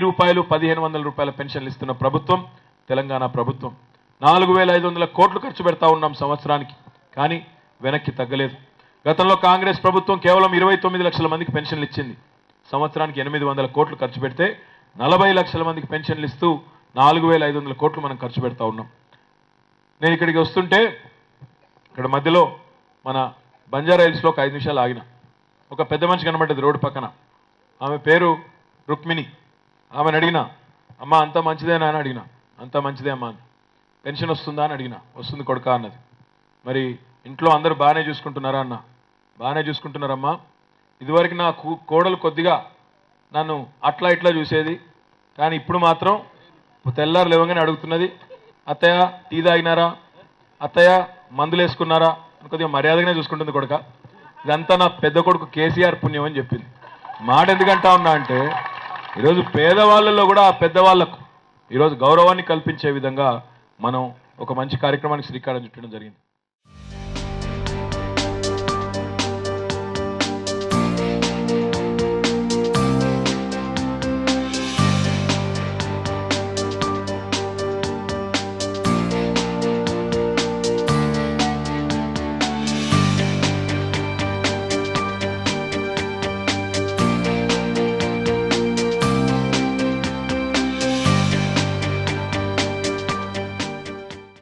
రూపాయలు 1500 రూపాయల పెన్షన్లు ఇస్తున్న ప్రభుత్వం తెలంగాణ ప్రభుత్వం. 4500 కోట్లు ఖర్చు పెడతా ఉన్నాం సంవత్సరానికి, కానీ వెనక్కి తగ్గలేదు. గతంలో కాంగ్రెస్ ప్రభుత్వం కేవలం 29 లక్షల మందికి పెన్షన్లు ఇచ్చింది. సంవత్సరానికి 800 కోట్లు ఖర్చు పెడితే 40 లక్షల మందికి పెన్షన్లు ఇస్తూ 4500 కోట్లు మనం ఖర్చు పెడతా ఉన్నాం. నేను ఇక్కడికి వస్తుంటే ఇక్కడ మధ్యలో మన బంజారా హిల్స్లో ఒక 5 నిమిషాలు ఆగిన. ఒక పెద్ద మనిషి కనబడ్డది రోడ్డు పక్కన. ఆమె పేరు రుక్మిణి. ఆమెను అడిగిన, అమ్మ అంత మంచిదేనా అని అడిగిన. అంత మంచిదే అమ్మా. పెన్షన్ వస్తుందా అని అడిగిన. వస్తుంది కొడుక అన్నది. మరి ఇంట్లో అందరూ బాగానే చూసుకుంటున్నారా అన్న. బాగానే చూసుకుంటున్నారమ్మా. ఇదివరకు నా కోడలు కొద్దిగా నన్ను అట్లా ఇట్లా చూసేది, కానీ ఇప్పుడు మాత్రం తెల్లారు లేవగానే అడుగుతున్నది, అత్తయ్య టీ తాగినారా, అత్తయ్య మందులు వేసుకున్నారా అని కొద్దిగా మర్యాదగానే చూసుకుంటుంది కొడుక. ఇదంతా నా పెద్ద కొడుకు కేసీఆర్ పుణ్యం అని చెప్పింది. మాట ఎందుకంటా ఉన్నా అంటే ఈరోజు పేదవాళ్ళలో కూడా ఆ పెద్దవాళ్లకు ఈరోజు గౌరవాన్ని కల్పించే విధంగా మనం ఒక మంచి కార్యక్రమానికి శ్రీకారం చుట్టడం జరిగింది.